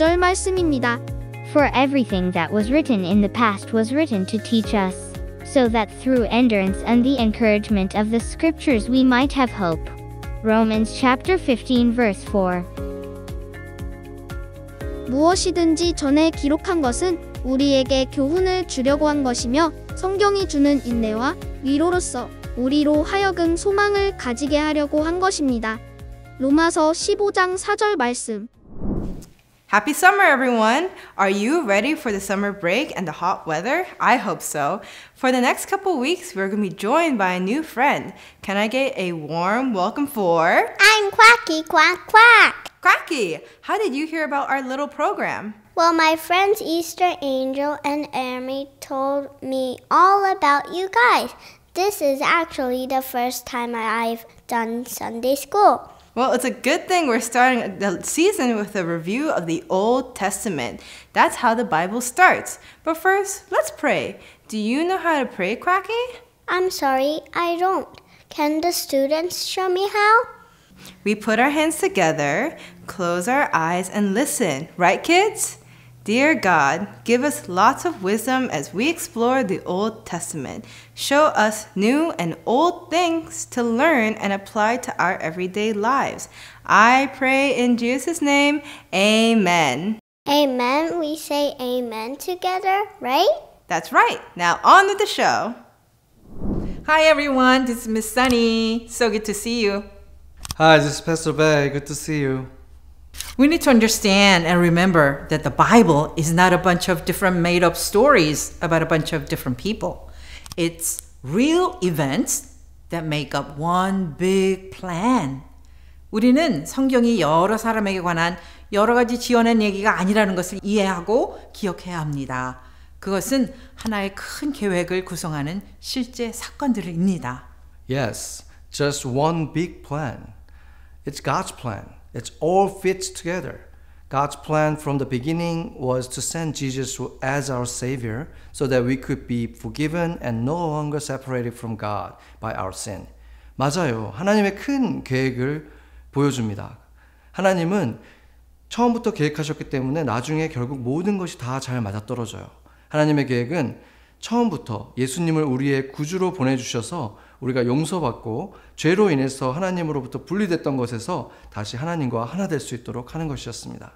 구절 말씀입니다. For everything that was written in the past was written to teach us, so that through endurance and the encouragement of the scriptures we might have hope. Romans chapter 15 verse 4. 무엇이든지 전에 기록한 것은 우리에게 교훈을 주려고 한 것이며 성경이 주는 인내와 위로로서 우리로 하여금 소망을 가지게 하려고 한 것입니다. 로마서 15장 4절 말씀. Happy summer, everyone! Are you ready for the summer break and the hot weather? I hope so. For the next couple weeks, we're going to be joined by a new friend. Can I get a warm welcome for... I'm Quacky Quack Quack. Quacky! How did you hear about our little program? Well, my friends Easter Angel and Amy told me all about you guys. This is actually the first time I've done Sunday school. Well, it's a good thing we're starting the season with a review of the Old Testament. That's how the Bible starts. But first, let's pray. Do you know how to pray, Quacky? I'm sorry, I don't. Can the students show me how? We put our hands together, close our eyes, and listen. Right, kids? Dear God, give us lots of wisdom as we explore the Old Testament. Show us new and old things to learn and apply to our everyday lives. I pray in Jesus' name, amen. Amen. We say amen together, right? That's right. Now on with the show. Hi everyone, this is Miss Sunny. So good to see you. Hi, this is Pastor Bay. Good to see you. We need to understand and remember that the Bible is not a bunch of different made-up stories about a bunch of different people. It's real events that make up one big plan. 우리는 성경이 여러 사람에게 관한 여러 가지 지어낸 얘기가 아니라는 것을 이해하고 기억해야 합니다. 그것은 하나의 큰 계획을 구성하는 실제 사건들입니다. Yes, just one big plan. It's God's plan. It all fits together. God's plan from the beginning was to send Jesus as our Savior so that we could be forgiven and no longer separated from God by our sin. 맞아요. 하나님의 큰 계획을 보여줍니다. 하나님은 처음부터 계획하셨기 때문에 나중에 결국 모든 것이 다 잘 맞아떨어져요. 하나님의 계획은 처음부터 예수님을 우리의 구주로 보내주셔서 우리가 용서받고 죄로 인해서 하나님으로부터 분리됐던 것에서 다시 하나님과 하나 될 수 있도록 하는 것이었습니다.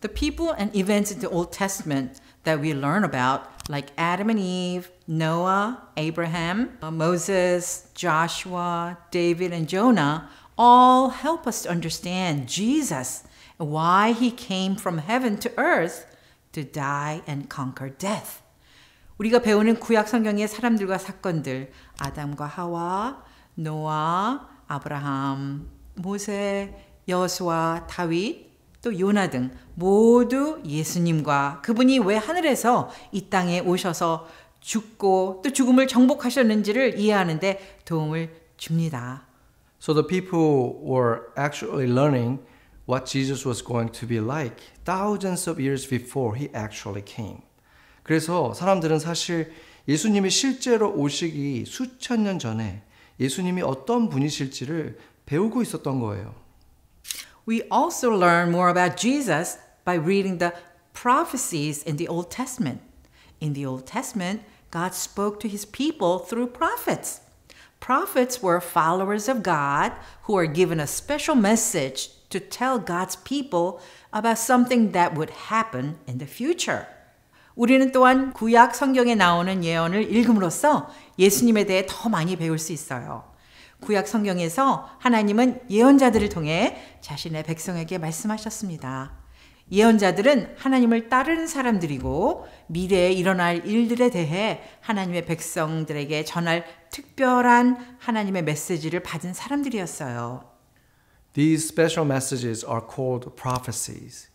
The people and events in the Old Testament that we learn about, like Adam and Eve, Noah, Abraham, Moses, Joshua, David, and Jonah, all help us to understand Jesus and why he came from heaven to earth to die and conquer death. 우리가 배우는 구약 성경의 사람들과 사건들, 아담과 하와, 노아, 아브라함, 모세, 여호수아, 다윗, 또 요나 등 모두 예수님과 그분이 왜 하늘에서 이 땅에 오셔서 죽고 또 죽음을 정복하셨는지를 이해하는 데 도움을 줍니다. So the people were actually learning what Jesus was going to be like thousands of years before he actually came. 그래서 사람들은 사실 예수님이 실제로 오시기 수천 년 전에 예수님이 어떤 분이실지를 배우고 있었던 거예요. We also learn more about Jesus by reading the prophecies in the Old Testament. In the Old Testament, God spoke to his people through prophets. Prophets were followers of God who were given a special message to tell God's people about something that would happen in the future. 우리는 또한 구약 성경에 나오는 예언을 읽음으로써 예수님에 대해 더 많이 배울 수 있어요. 구약 성경에서 하나님은 예언자들을 통해 자신의 백성에게 말씀하셨습니다. 예언자들은 하나님을 따르는 사람들이고 미래에 일어날 일들에 대해 하나님의 백성들에게 전할 특별한 하나님의 메시지를 받은 사람들이었어요. These special messages are called prophecies.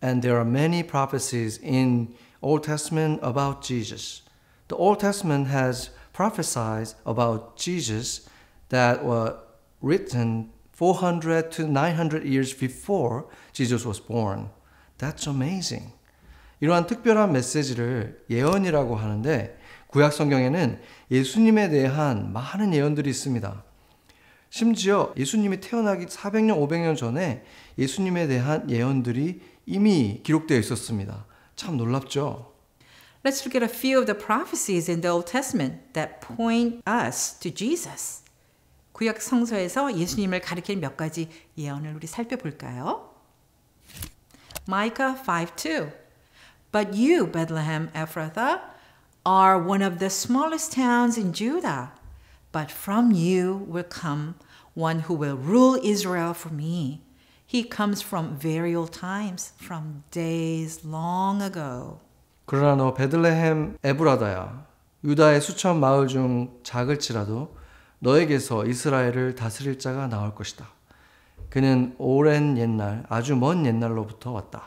And there are many prophecies in Old Testament about Jesus. The Old Testament has prophesied about Jesus that were written 400 to 900 years before Jesus was born. That's amazing. 이러한 특별한 메시지를 예언이라고 하는데 구약 성경에는 예수님에 대한 많은 예언들이 있습니다. 심지어 예수님이 태어나기 400년, 500년 전에 예수님에 대한 예언들이 이미 기록되어 있었습니다. 참 놀랍죠? Let's look at a few of the prophecies in the Old Testament that point us to Jesus. 구약 성서에서 예수님을 가리키는 몇 가지 예언을 우리 살펴볼까요? Micah 5:2. But you, Bethlehem Ephrathah, are one of the smallest towns in Judah. But from you will come one who will rule Israel for me. He comes from very old times, from days long ago. 그러나 너 베들레헴 에브라다야, 유다의 수천 마을 중 작을지라도 너에게서 이스라엘을 다스릴 자가 나올 것이다. 그는 오랜 옛날, 아주 먼 옛날로부터 왔다.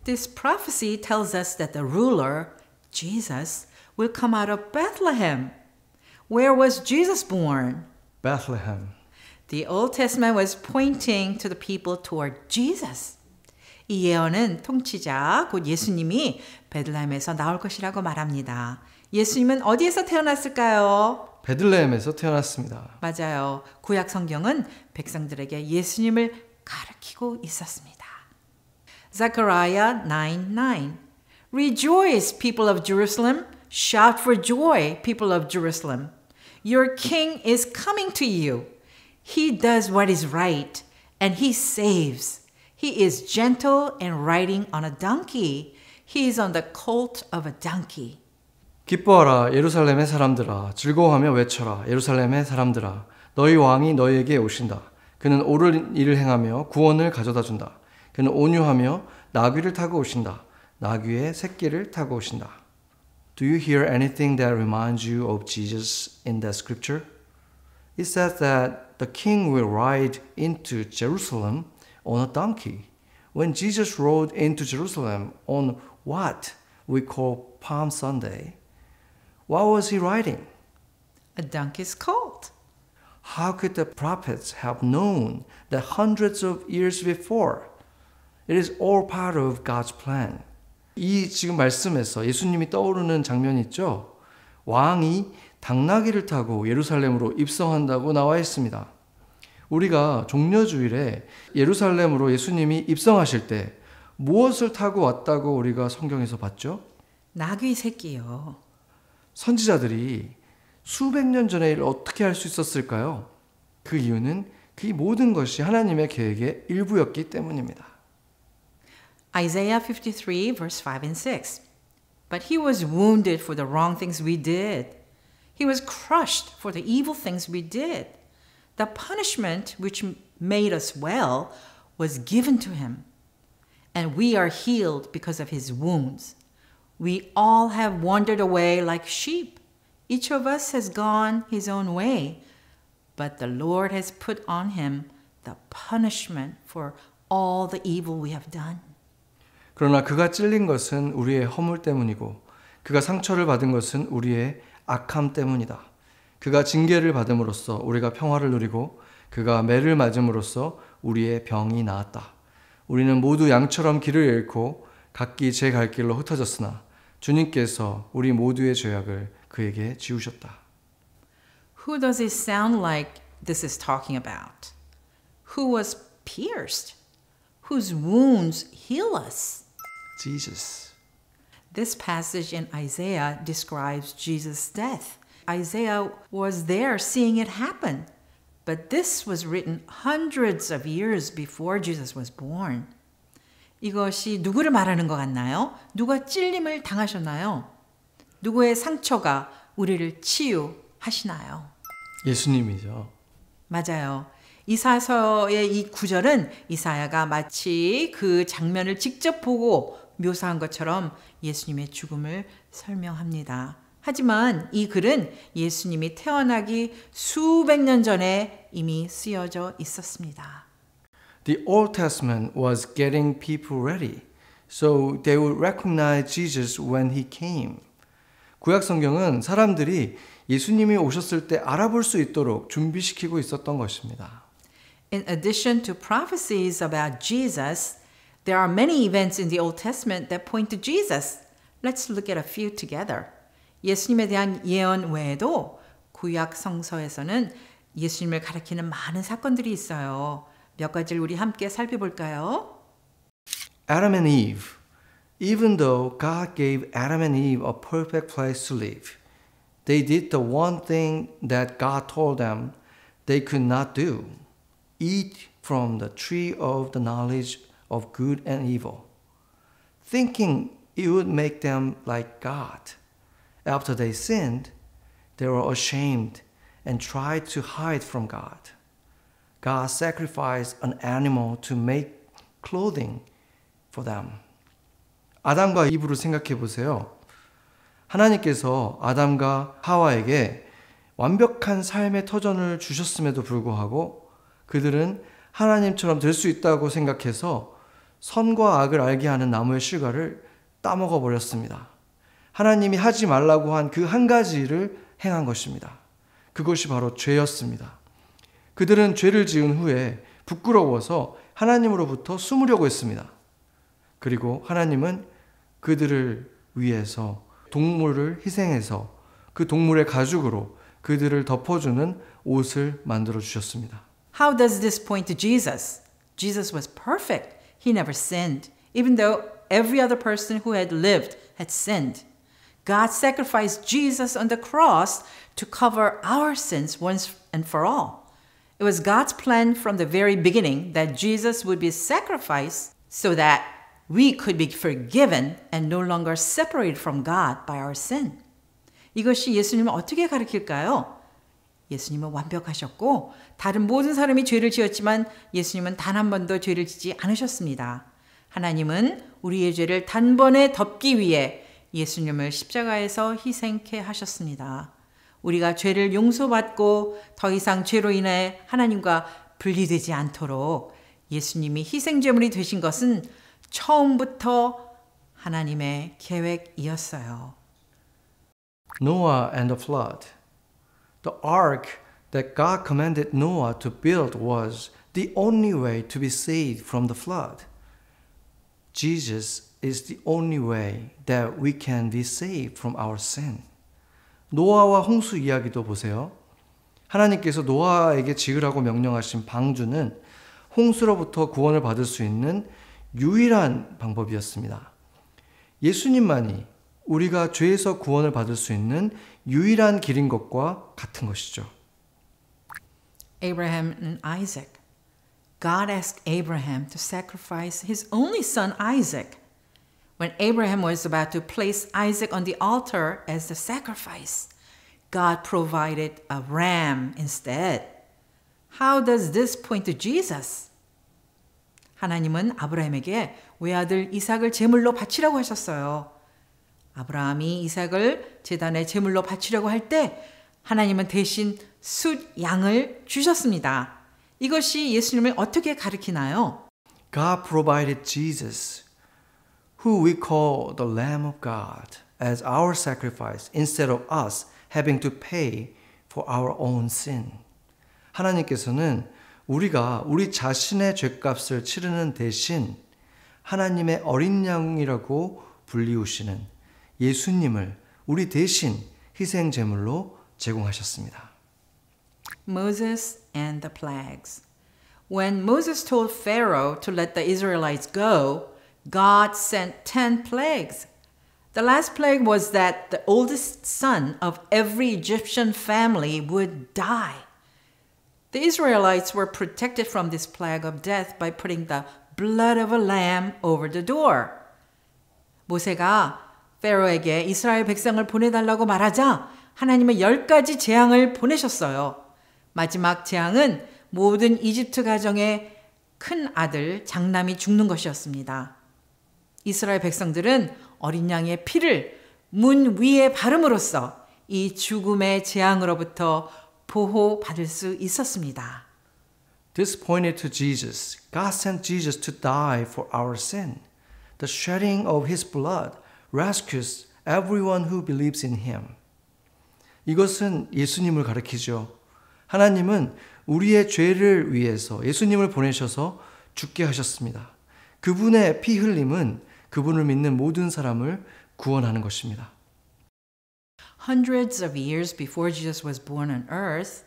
This prophecy tells us that the ruler, Jesus, will come out of Bethlehem. Where was Jesus born? Bethlehem. The Old Testament was pointing to the people toward Jesus. 이 예언은 통치자, 곧 예수님이 베들레헴에서 나올 것이라고 말합니다. 예수님은 어디에서 태어났을까요? 베들레헴에서 태어났습니다. 맞아요. 구약 성경은 백성들에게 예수님을 가르치고 있었습니다. Zechariah 9:9. Rejoice, people of Jerusalem. Shout for joy, people of Jerusalem. Your king is coming to you. He does what is right, and he saves. He is gentle and riding on a donkey. He is on the colt of a donkey. 기뻐하라 예루살렘의 사람들아, 즐거워하며 외쳐라 예루살렘의 사람들아, 너희 왕이 너희에게 오신다. 그는 옳은 일을 행하며 구원을 가져다 준다. 그는 온유하며 나귀를 타고 오신다. 나귀의 새끼를 타고 오신다. Do you hear anything that reminds you of Jesus in that scripture? It says that the king will ride into Jerusalem on a donkey. When Jesus rode into Jerusalem on what we call Palm Sunday, what was he riding? A donkey's colt. How could the prophets have known that hundreds of years before? It is all part of God's plan. 이 지금 말씀에서 예수님이 떠오르는 장면이 있죠? 왕이 당나귀를 타고 예루살렘으로 입성한다고 나와 있습니다. 우리가 종려주일에 예루살렘으로 예수님이 입성하실 때 무엇을 타고 왔다고 우리가 성경에서 봤죠? 나귀 새끼요. 선지자들이 수백 년 전에 이를 어떻게 할 수 있었을까요? 그 이유는 그 모든 것이 하나님의 계획의 일부였기 때문입니다. Isaiah 53, verse 5 and 6. But he was wounded for the wrong things we did. He was crushed for the evil things we did. The punishment which made us well was given to him. And we are healed because of his wounds. We all have wandered away like sheep. Each of us has gone his own way. But the Lord has put on him the punishment for all the evil we have done. 그러나 그가 찔린 것은 우리의 허물 때문이고 그가 상처를 받은 것은 우리의 악함 때문이다. 그가 징계를 받음으로써 우리가 평화를 누리고 그가 매를 맞음으로써 우리의 병이 나았다. 우리는 모두 양처럼 길을 잃고 각기 제 갈 길로 흩어졌으나 주님께서 우리 모두의 죄악을 그에게 지우셨다. Who does it sound like this is talking about? Who was pierced? Whose wounds heal us? Jesus. This passage in Isaiah describes Jesus' death. Isaiah was there seeing it happen, but this was written hundreds of years before Jesus was born. 이것이 누구를 말하는 것 같나요? 누가 찔림을 당하셨나요? 누구의 상처가 우리를 치유하시나요? 예수님이죠. 맞아요. 이사서의 이 구절은 이사야가 마치 그 장면을 직접 보고 묘사한 것처럼 예수님의 죽음을 설명합니다. 하지만 이 글은 예수님이 태어나기 수백 년 전에 이미 쓰여져 있었습니다. The Old Testament was getting people ready, so they would recognize Jesus when he came. 구약 성경은 사람들이 예수님이 오셨을 때 알아볼 수 있도록 준비시키고 있었던 것입니다. In addition to prophecies about Jesus, there are many events in the Old Testament that point to Jesus. Let's look at a few together. 예수님에 대한 예언 외에도 구약 성서에서는 예수님을 가리키는 많은 사건들이 있어요. 몇 가지를 우리 함께 살펴볼까요? Adam and Eve, even though God gave Adam and Eve a perfect place to live, they did the one thing that God told them they could not do: eat from the tree of the knowledge of good and evil, thinking it would make them like God. After they sinned, they were ashamed and tried to hide from God. God sacrificed an animal to make clothing for them. 아담과 이브를 생각해 보세요. 하나님께서 아담과 하와에게 완벽한 삶의 터전을 주셨음에도 불구하고 그들은 하나님처럼 될 수 있다고 생각해서 선과 악을 알게 하는 나무의 실과를 따먹어 버렸습니다. 하나님이 하지 말라고 한 그 한 가지를 행한 것입니다. 그것이 바로 죄였습니다. 그들은 죄를 지은 후에 부끄러워서 하나님으로부터 숨으려고 했습니다. 그리고 하나님은 그들을 위해서 동물을 희생해서 그 동물의 가죽으로 그들을 덮어주는 옷을 만들어 주셨습니다. How does this point to Jesus? Jesus was perfect. He never sinned, even though every other person who had lived had sinned. God sacrificed Jesus on the cross to cover our sins once and for all. It was God's plan from the very beginning that Jesus would be sacrificed so that we could be forgiven and no longer separated from God by our sin. 이것이 예수님을 어떻게 가리킬까요? 예수님은 완벽하셨고 다른 모든 사람이 죄를 지었지만 예수님은 단 한 번도 죄를 짓지 않으셨습니다. 하나님은 우리의 죄를 단번에 덮기 위해 예수님을 십자가에서 희생케 하셨습니다. 우리가 죄를 용서받고 더 이상 죄로 인해 하나님과 분리되지 않도록 예수님이 희생제물이 되신 것은 처음부터 하나님의 계획이었어요. Noah and the flood. The ark that God commanded Noah to build was the only way to be saved from the flood. Jesus is the only way that we can be saved from our sin. 노아와 홍수 이야기도 보세요. 하나님께서 노아에게 지으라고 명령하신 방주는 홍수로부터 구원을 받을 수 있는 유일한 방법이었습니다. 예수님만이 우리가 죄에서 구원을 받을 수 있는 유일한 길인 것과 같은 것이죠. Abraham and Isaac. God asked Abraham to sacrifice his only son Isaac. When Abraham was about to place Isaac on the altar as the sacrifice, God provided a ram instead. How does this point to Jesus? 하나님은 아브라함에게 외아들 이삭을 제물로 바치라고 하셨어요. 아브라함이 이삭을 제단에 제물로 바치려고 할 때 하나님은 대신 숫 양을 주셨습니다. 이것이 예수님을 어떻게 가리키나요? God provided Jesus, who we call the Lamb of God, as our sacrifice instead of us having to pay for our own sin. 하나님께서는 우리가 우리 자신의 죄값을 치르는 대신 하나님의 어린 양이라고 불리우시는 예수님을 우리 대신 희생 제물로 제공하셨습니다. Moses and the plagues. When Moses told Pharaoh to let the Israelites go, God sent 10 plagues. The last plague was that the oldest son of every Egyptian family would die. The Israelites were protected from this plague of death by putting the blood of a lamb over the door. 모세가 페로에게 이스라엘 백성을 보내달라고 말하자 하나님은 10가지 재앙을 보내셨어요. 마지막 재앙은 모든 이집트 가정의 큰 아들 장남이 죽는 것이었습니다. 이스라엘 백성들은 어린 양의 피를 문 위에 바름으로써 이 죽음의 재앙으로부터 보호받을 수 있었습니다. This pointed to Jesus. God sent Jesus to die for our sin. The shedding of his blood rescues everyone who believes in him. 이것은 예수님을 가리키죠. 하나님은 우리의 죄를 위해서 예수님을 보내셔서 죽게 하셨습니다. 그분의 피 흘림은 그분을 믿는 모든 사람을 구원하는 것입니다. Hundreds of years before Jesus was born on earth,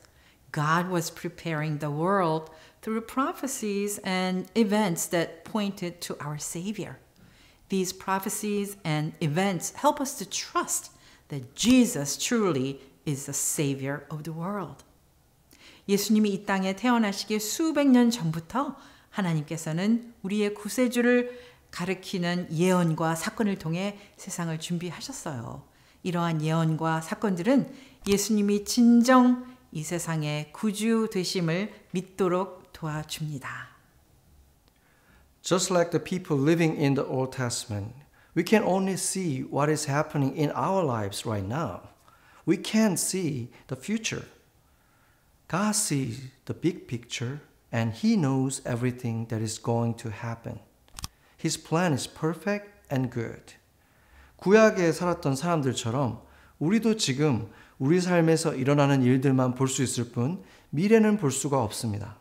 God was preparing the world through prophecies and events that pointed to our Savior. These prophecies and events help us to trust that Jesus truly is the Savior of the world. 예수님이 이 땅에 태어나시기 수백 년 전부터 하나님께서는 우리의 구세주를 가리키는 예언과 사건을 통해 세상을 준비하셨어요. 이러한 예언과 사건들은 예수님이 진정 이 세상의 구주 되심을 믿도록 도와줍니다. Just like the people living in the Old Testament, we can only see what is happening in our lives right now. We can't see the future. God sees the big picture and He knows everything that is going to happen. His plan is perfect and good. 구약에 살았던 사람들처럼 우리도 지금 우리 삶에서 일어나는 일들만 볼 수 있을 뿐 미래는 볼 수가 없습니다.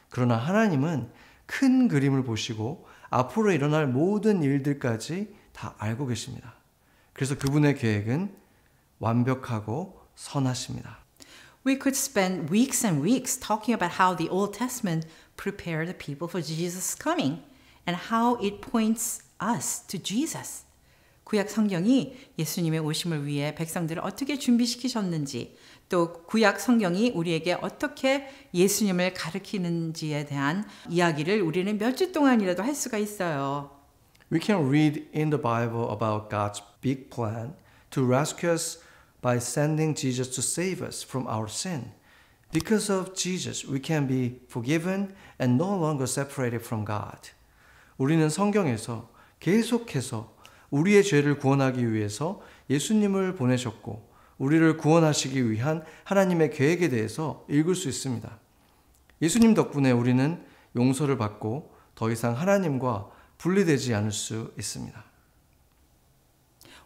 그러나 하나님은 큰 그림을 보시고 앞으로 일어날 모든 일들까지 다 알고 계십니다. 그래서 그분의 계획은 완벽하고 선하십니다. We could spend weeks and weeks talking about how the Old Testament prepared the people for Jesus' coming and how it points us to Jesus. 구약 성경이 예수님의 오심을 위해 백성들을 어떻게 준비시키셨는지, 또 구약 성경이 우리에게 어떻게 예수님을 가르치는지에 대한 이야기를 우리는 몇 주 동안이라도 할 수가 있어요. We can read in the Bible about God's big plan to rescue us by sending Jesus to save us from our sin. Because of Jesus, we can be forgiven and no longer separated from God. 우리는 성경에서 계속해서 우리의 죄를 구원하기 위해서 예수님을 보내셨고 우리를 구원하시기 위한 하나님의 계획에 대해서 읽을 수 있습니다. 예수님 덕분에 우리는 용서를 받고 더 이상 하나님과 분리되지 않을 수 있습니다.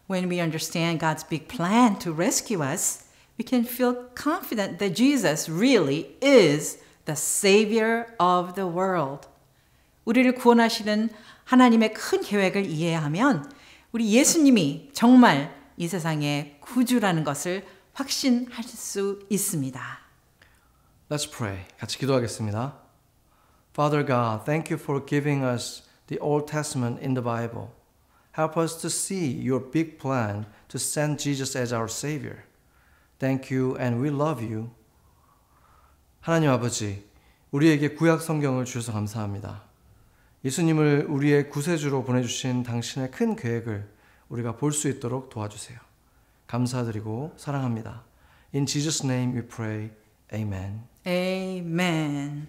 When we understand God's big plan to rescue us, we can feel confident that Jesus really is the Savior of the world. 우리를 구원하시는 하나님의 큰 계획을 이해하면 우리 예수님이 정말 이 세상의 구주라는 것을 확신할 수 있습니다. Let's pray. 같이 기도하겠습니다. Father God, thank you for giving us the Old Testament in the Bible. Help us to see your big plan to send Jesus as our Savior. Thank you and we love you. 하나님 아버지, 우리에게 구약 성경을 주셔서 감사합니다. 예수님을 우리의 구세주로 보내주신 당신의 큰 계획을 우리가 볼 수 있도록 도와주세요. 감사드리고 사랑합니다. In Jesus' name we pray. Amen. Amen.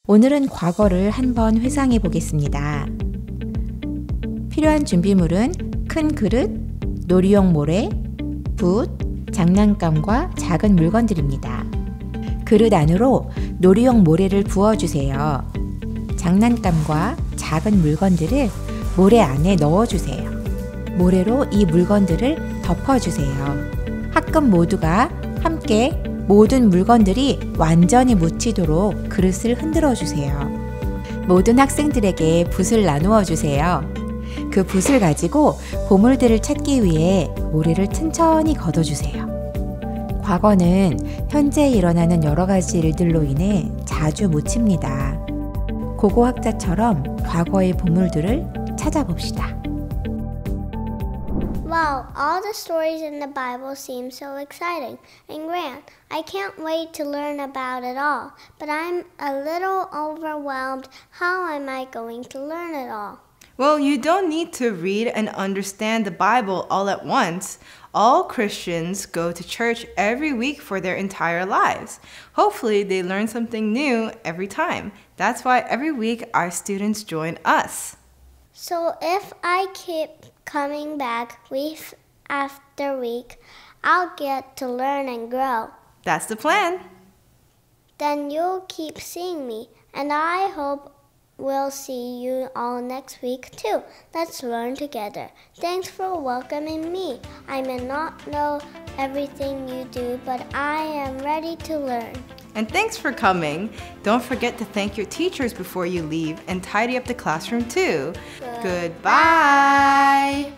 오늘은 과거를 한번 회상해 보겠습니다. 필요한 준비물은 큰 그릇, 놀이용 모래, 붓, 장난감과 작은 물건들입니다. 그릇 안으로 놀이용 모래를 부어주세요. 장난감과 작은 물건들을 모래 안에 넣어주세요. 모래로 이 물건들을 덮어주세요. 학급 모두가 함께 모든 물건들이 완전히 묻히도록 그릇을 흔들어 주세요. 모든 학생들에게 붓을 나누어 주세요. 그 붓을 가지고 보물들을 찾기 위해 모래를 천천히 걷어주세요. 과거는 현재 일어나는 여러 가지 일들로 인해 자주 묻힙니다. 고고학자처럼 과거의 보물들을 찾아봅시다. Wow, all the stories in the Bible seem so exciting and grand. I can't wait to learn about it all, but I'm a little overwhelmed. How am I going to learn it all? Well, you don't need to read and understand the Bible all at once. All Christians go to church every week for their entire lives. Hopefully, they learn something new every time. That's why every week our students join us. So if I keep coming back week after week, I'll get to learn and grow. That's the plan. Then you'll keep seeing me, and I hope we'll see you all next week too. Let's learn together. Thanks for welcoming me. I may not know everything you do, but I am ready to learn. And thanks for coming. Don't forget to thank your teachers before you leave and tidy up the classroom too. Goodbye.